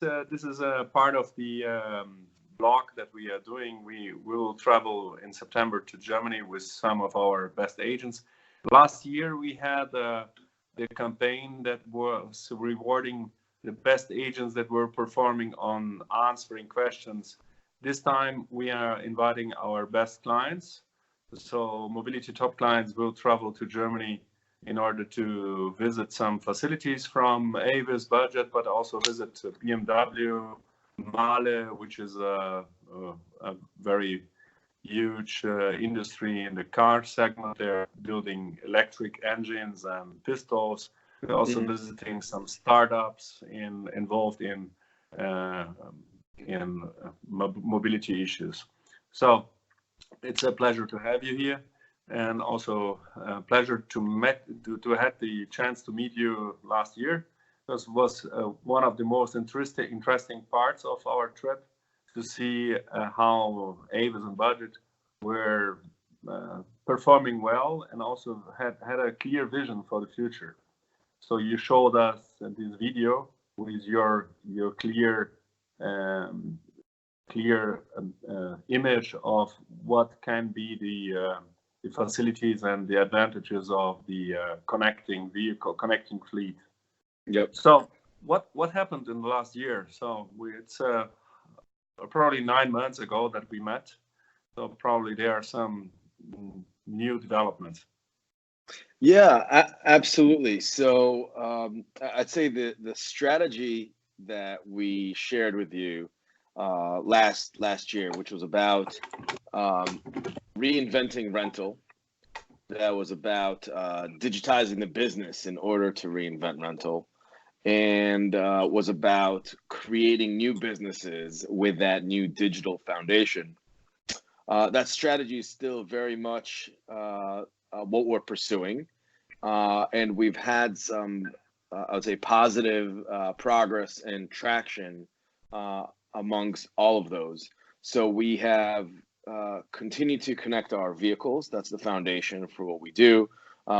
this is a part of the blog that we are doing. We will travel in September to Germany with some of our best agents. Last year we had the campaign that was rewarding the best agents that were performing on answering questions. This time we are inviting our best clients. So mobility top clients will travel to Germany in order to visit some facilities from Avis Budget, but also visit BMW, Mahle, which is a very huge industry in the car segment. They're building electric engines and pistols. We're also visiting some startups involved in mobility issues. So it's a pleasure to have you here, and also a pleasure to have the chance to meet you last year. This was one of the most interesting parts of our trip, to see how Avis and Budget were performing well, and also had a clear vision for the future. So you showed us this video with your clear image of what can be the facilities and the advantages of the connecting fleet. Yep. So what happened in the last year? So it's probably 9 months ago that we met. So probably there are some new developments. Yeah, absolutely. So I'd say the strategy that we shared with you last year, which was about reinventing rental, that was about digitizing the business in order to reinvent rental, and was about creating new businesses with that new digital foundation. That strategy is still very much what we're pursuing, and we've had some, I would say, positive progress and traction amongst all of those. So we have continued to connect our vehicles. That's the foundation for what we do.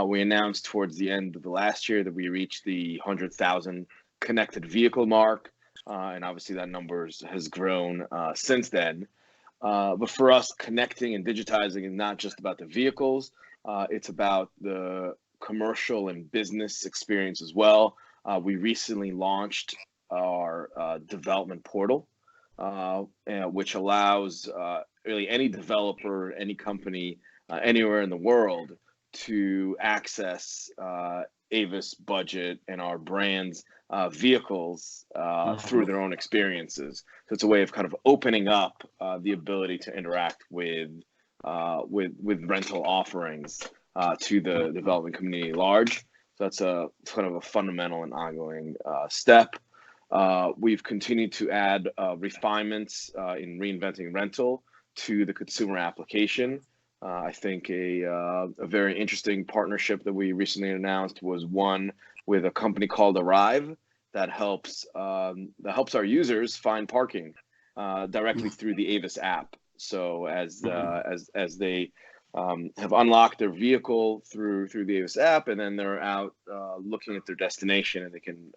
We announced towards the end of the last year that we reached the 100,000 connected vehicle mark, and obviously that number has grown since then. But for us, connecting and digitizing is not just about the vehicles. It's about the commercial and business experience as well. We recently launched our development portal, which allows really any developer, any company, anywhere in the world to access Avis Budget and our brand's vehicles through their own experiences. So it's a way of kind of opening up the ability to interact with rental offerings to the development community at large. So that's a kind of a fundamental and ongoing step. We've continued to add refinements in reinventing rental to the consumer application. I think a very interesting partnership that we recently announced was one with a company called Arrive that helps our users find parking directly through the Avis app. So as they have unlocked their vehicle through the Avis app, and then they're out looking at their destination, and they can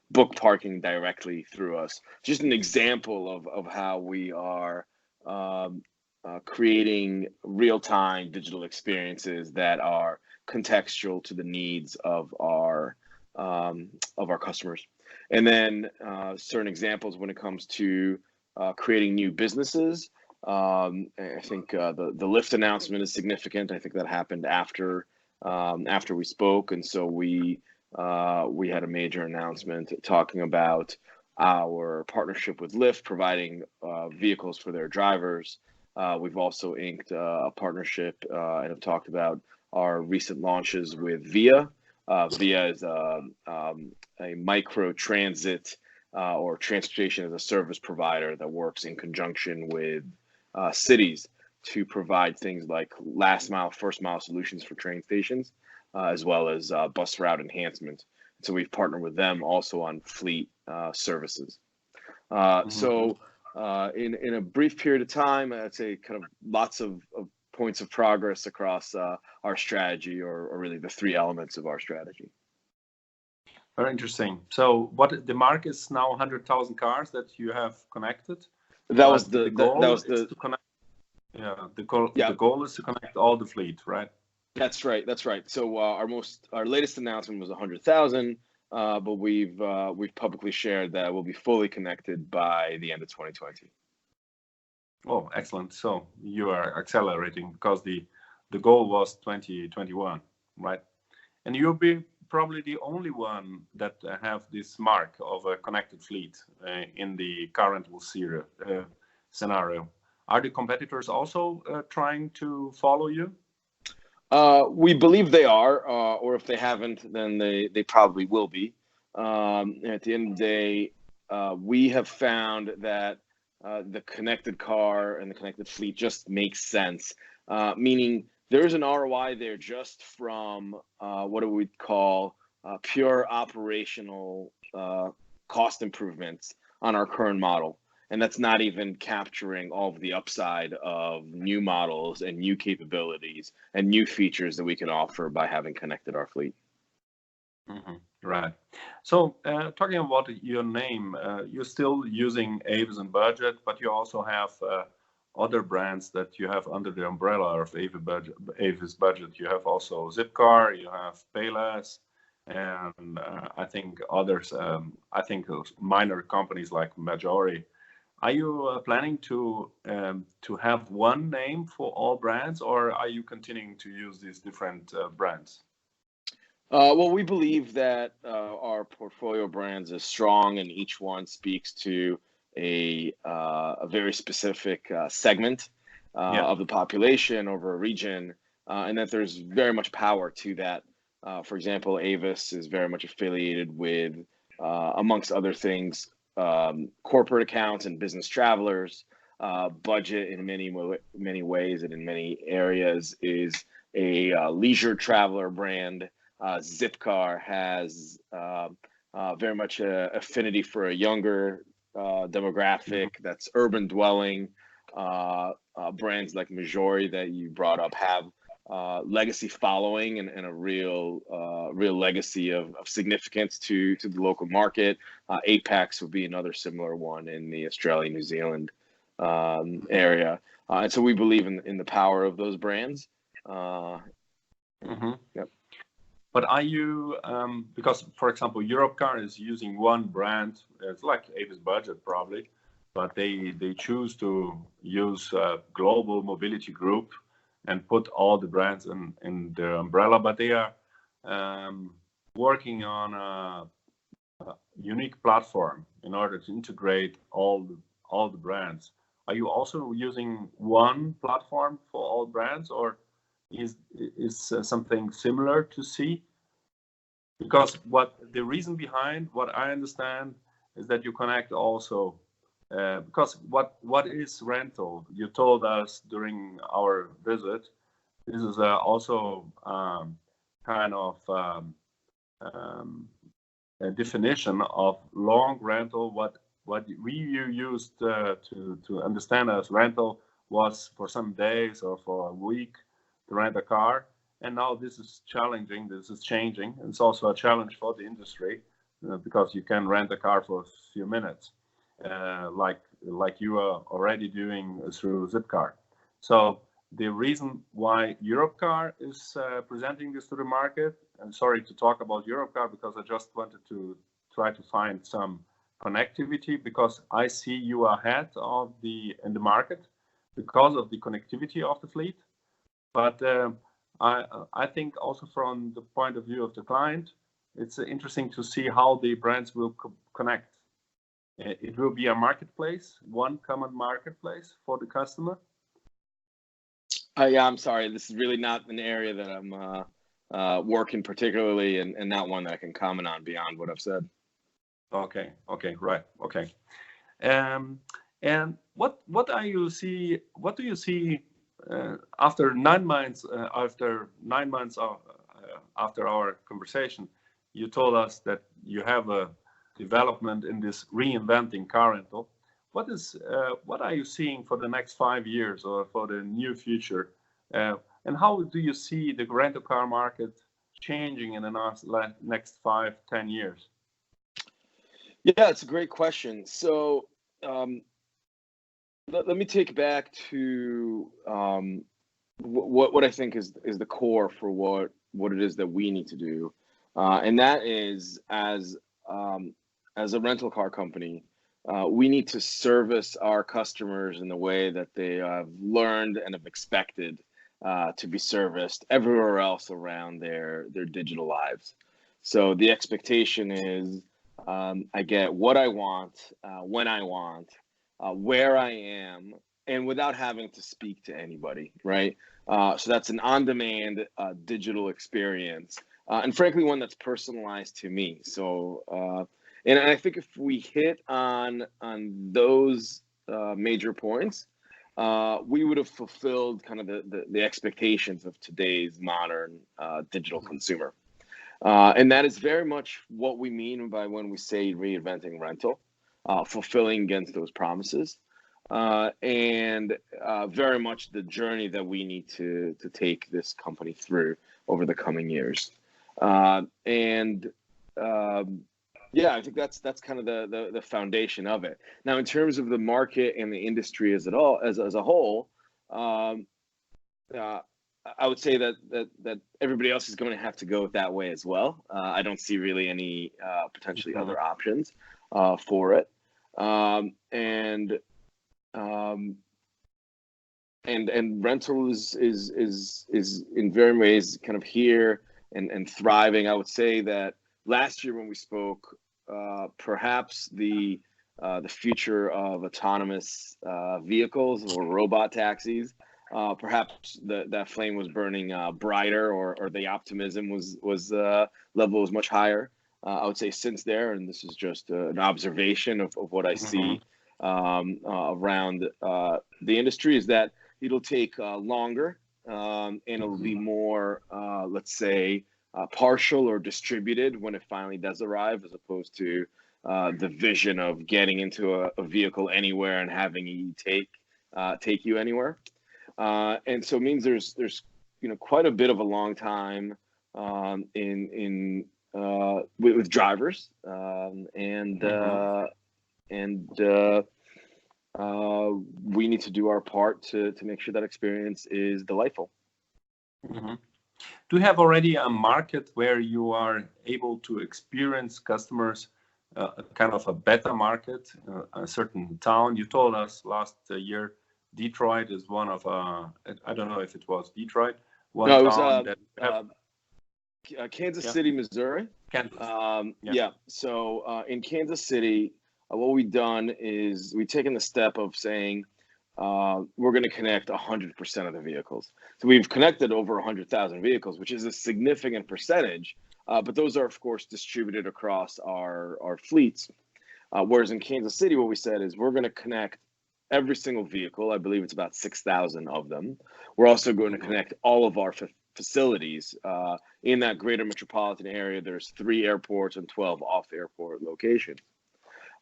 book parking directly through us. Just an example of how we are creating real-time digital experiences that are contextual to the needs of our customers. And then certain examples when it comes to creating new businesses. I think the Lyft announcement is significant. I think that happened after we spoke, and so we had a major announcement talking about our partnership with Lyft, providing vehicles for their drivers. We've also inked a partnership and have talked about our recent launches with Via. Via is a micro transit or transportation as a service provider that works in conjunction with cities to provide things like last mile, first mile solutions for train stations, as well as bus route enhancement. So we've partnered with them also on fleet services. So in a brief period of time, I'd say kind of lots of points of progress across our strategy, or really the three elements of our strategy. Very interesting. So what the mark is now 100,000 cars that you have connected. That was the the goal that was is the to connect. Yeah, the yeah. goal is to connect all the fleet, right? That's right. That's right. So our latest announcement was 100,000, but we've publicly shared that we'll be fully connected by the end of 2020. Oh, excellent. So you are accelerating because the goal was 2021, right? And you'll be probably the only one that have this mark of a connected fleet in the current scenario. Are the competitors also trying to follow you? We believe they are, or if they haven't, then they probably will be. At the end of the day, we have found that the connected car and the connected fleet just makes sense, meaning there is an ROI there just from what we would call pure operational cost improvements on our current model. And that's not even capturing all of the upside of new models and new capabilities and new features that we can offer by having connected our fleet. Mm-hmm. Right. So talking about your name, you're still using Avis and Budget, but you also have other brands that you have under the umbrella of Avis Budget. You have also Zipcar, you have Payless, and I think others. I think minor companies like Majori. Are you planning to have one name for all brands, or are you continuing to use these different brands? Well, we believe that our portfolio brands is strong, and each one speaks to a very specific segment of the population over a region, and that there's very much power to that. For example, Avis is very much affiliated with, amongst other things, corporate accounts and business travelers. Budget in many ways and in many areas is a leisure traveler brand. Zipcar has very much an affinity for a younger demographic that's urban dwelling. Brands like Majori that you brought up have legacy following and a real legacy of significance to the local market. Apex would be another similar one in the Australia, New Zealand area. And so we believe in the power of those brands. Yep. But are you, because for example, Europcar is using one brand, it's like Avis Budget probably, but they choose to use a global mobility group and put all the brands in their umbrella, but they are working on a unique platform in order to integrate all the brands. Are you also using one platform for all brands, or is something similar to see? Because the reason behind what I understand is that you connect also, because what is rental? You told us during our visit, this is also kind of a definition of long rental. What we used to understand as rental was for some days or for a week to rent a car. And now this is challenging, this is changing. It's also a challenge for the industry because you can rent a car for a few minutes, like you are already doing through Zipcar. So the reason why Europcar is presenting this to the market, and sorry to talk about Europcar because I just wanted to try to find some connectivity, because I see you ahead of in the market because of the connectivity of the fleet. But I think also from the point of view of the client, it's interesting to see how the brands will connect. It will be a marketplace, one common marketplace for the customer. Yeah, I'm sorry. This is really not an area that I'm working particularly, and not one that I can comment on beyond what I've said. Okay. Right. Okay. And what do you see after 9 months? After 9 months after our conversation, you told us that you have a development in this reinventing car rental. What are you seeing for the next 5 years or for the near future? And how do you see the rental car market changing in the next 5-10 years? Yeah, it's a great question. So let me take back to what I think is the core for what it is that we need to do, and that is as a rental car company, we need to service our customers in the way that they have learned and have expected to be serviced everywhere else around their digital lives. So the expectation is I get what I want, when I want, where I am, and without having to speak to anybody, right? So that's an on-demand digital experience, and frankly, one that's personalized to me. So, and I think if we hit on those major points, we would have fulfilled kind of the expectations of today's modern digital consumer. And that is very much what we mean by when we say reinventing rental, fulfilling against those promises, and very much the journey that we need to take this company through over the coming years. Yeah, I think that's kind of the foundation of it. Now, in terms of the market and the industry as a whole, I would say that everybody else is going to have to go that way as well. I don't see really any potentially other options for it. And rental is in very ways kind of here and thriving. I would say that last year when we spoke, perhaps the future of autonomous vehicles or robot taxis, perhaps that flame was burning brighter, or the optimism was level was much higher. I would say since there, and this is just an observation of what I see around the industry, is that it'll take longer, and it'll be more, let's say, partial or distributed when it finally does arrive, as opposed to the vision of getting into a vehicle anywhere and having it take you anywhere. And so it means there's quite a bit of a long time with drivers, and we need to do our part to make sure that experience is delightful. Do you have already a market where you are able to experience customers, kind of a better market, a certain town? You told us last year Detroit is one of, I don't know if it was Detroit. No, it was Kansas City, Missouri. Kansas. Yeah. So in Kansas City, what we've done is we've taken the step of saying we're going to connect 100% of the vehicles. So we've connected over 100,000 vehicles, which is a significant percentage, but those are, of course, distributed across our fleets. Whereas in Kansas City, what we said is we're going to connect every single vehicle. I believe it's about 6,000 of them. We're also going to connect all of our facilities in that greater metropolitan area. There's 3 airports and 12 off-airport locations.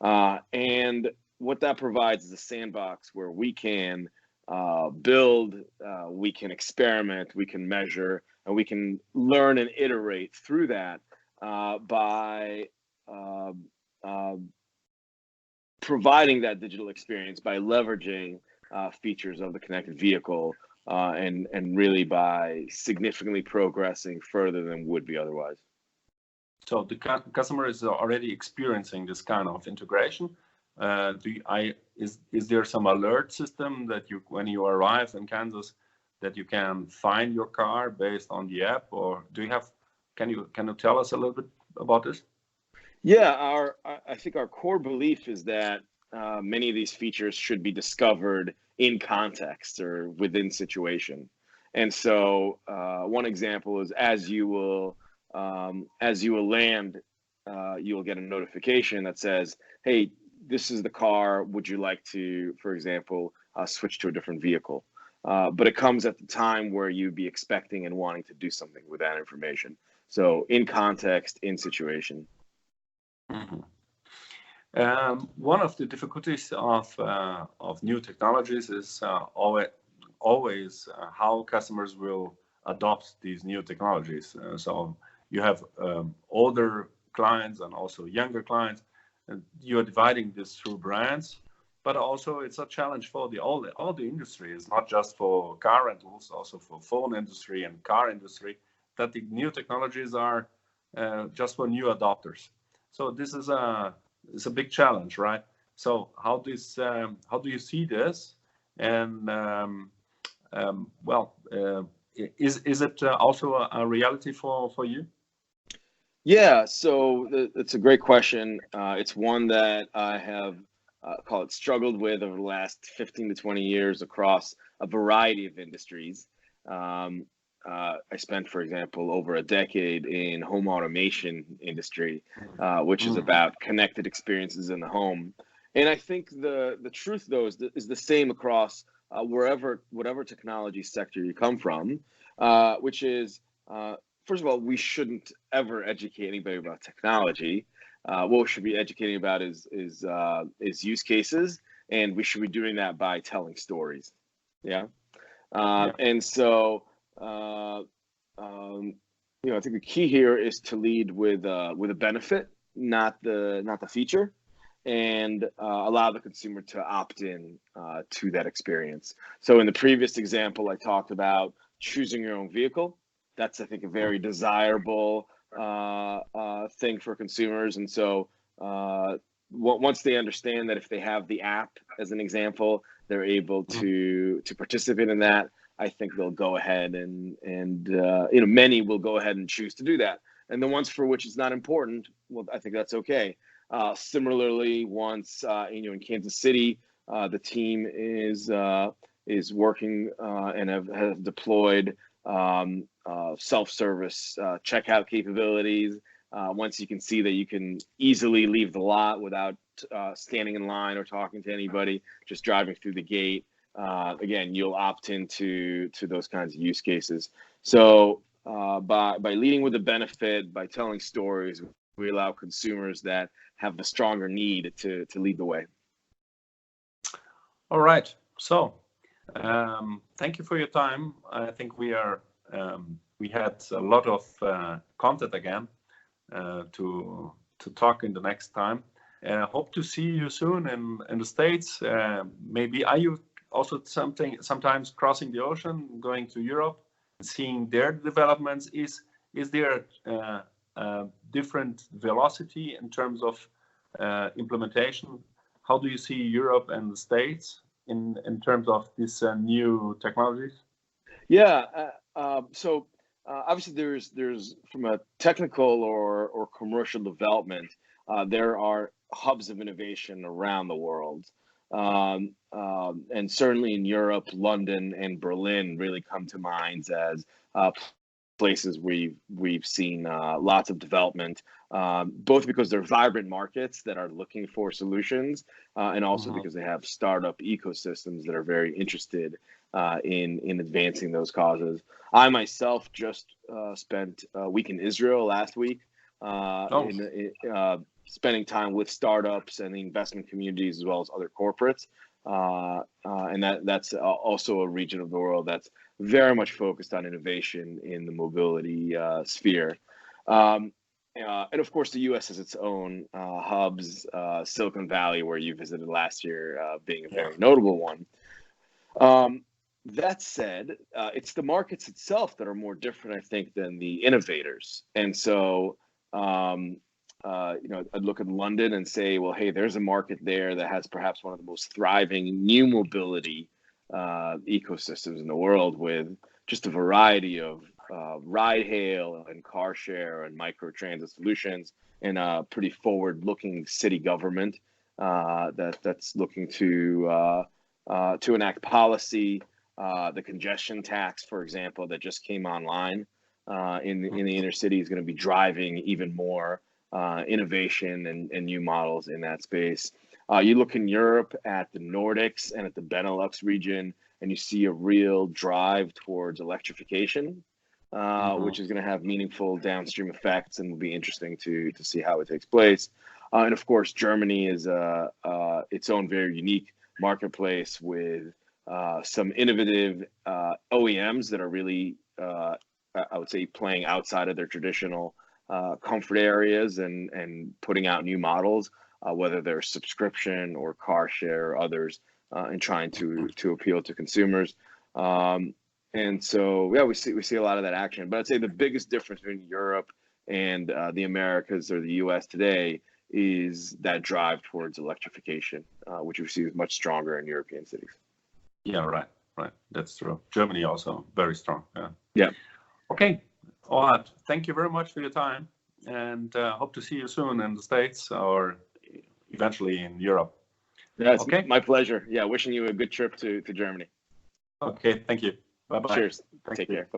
And what that provides is a sandbox where we can build, we can experiment, we can measure, and we can learn and iterate through that by providing that digital experience, by leveraging features of the connected vehicle, and really by significantly progressing further than would be otherwise. So the customer is already experiencing this kind of integration. Is there some alert system that when you arrive in Kansas, that you can find your car based on the app, or can you tell us a little bit about this? Yeah, I think our core belief is that many of these features should be discovered in context or within situation. And so one example is as you will land, you will get a notification that says, hey, this is the car. Would you like to, for example, switch to a different vehicle? But it comes at the time where you'd be expecting and wanting to do something with that information. So in context, in situation. One of the difficulties of new technologies is always how customers will adopt these new technologies. So you have older clients and also younger clients. and you're dividing this through brands. But also, it's a challenge for all the industry. It's not just for car rentals, also for phone industry and car industry, that the new technologies are just for new adopters. So this is a big challenge, right? So how do you see this? And is it also a reality for you? Yeah, so it's a great question. It's one that I have struggled with over the last 15 to 20 years across a variety of industries. I spent, for example, over a decade in home automation industry, which is about connected experiences in the home. And I think the truth, though, is the same across whatever technology sector you come from, which is, first of all, we shouldn't ever educate anybody about technology. What we should be educating about is use cases, and we should be doing that by telling stories. Yeah. And so, I think the key here is to lead with a benefit, not the feature, and allow the consumer to opt in to that experience. So in the previous example, I talked about choosing your own vehicle. That's, I think, a very desirable thing for consumers. And so once they understand that if they have the app, as an example, they're able to participate in that, I think they'll go ahead and many will go ahead and choose to do that. And the ones for which it's not important, well, I think that's okay. Similarly, once in Kansas City, the team is working and have deployed self-service checkout capabilities. Once you can see that you can easily leave the lot without standing in line or talking to anybody, just driving through the gate. Again, you'll opt into those kinds of use cases. So by leading with the benefit, by telling stories, we allow consumers that have the stronger need to lead the way. All right. So thank you for your time. I think we had a lot of content again to talk in the next time. Hope to see you soon in the States. Maybe are you also sometimes crossing the ocean, going to Europe, seeing their developments? Is there a different velocity in terms of implementation? How do you see Europe and the States in terms of these new technologies? Yeah, so obviously there's from a technical or commercial development, there are hubs of innovation around the world. And certainly in Europe, London and Berlin really come to mind as places we've seen lots of development, both because they're vibrant markets that are looking for solutions, and also because they have startup ecosystems that are very interested in advancing those causes. I myself just spent a week in Israel last week, spending time with startups and the investment communities as well as other corporates. And that's also a region of the world that's very much focused on innovation in the mobility sphere. And of course, the U.S. has its own hubs, Silicon Valley, where you visited last year, being a very notable one. That said, it's the markets itself that are more different, I think, than the innovators. And so, I'd look at London and say, well, hey, there's a market there that has perhaps one of the most thriving new mobility ecosystems in the world, with just a variety of ride hail and car share and micro transit solutions, and a pretty forward-looking city government that's looking to enact policy. The congestion tax, for example, that just came online in the inner city is going to be driving even more innovation and new models in that space. You look in Europe at the Nordics and at the Benelux region, and you see a real drive towards electrification, which is going to have meaningful downstream effects and will be interesting to see how it takes place. And of course, Germany is its own very unique marketplace with some innovative OEMs that are really, I would say, playing outside of their traditional comfort areas and putting out new models. whether they're subscription or car share or others, and trying to appeal to consumers. And so, yeah, we see a lot of that action. But I'd say the biggest difference between Europe and the Americas or the U.S. today is that drive towards electrification, which we see is much stronger in European cities. Yeah, right. That's true. Germany also very strong. Yeah. Okay. Ohad, thank you very much for your time, and hope to see you soon in the States or eventually in Europe. Yeah, it's okay. My pleasure. Yeah, wishing you a good trip to Germany. Okay, thank you. Bye-bye. Cheers. Thank Take you. care.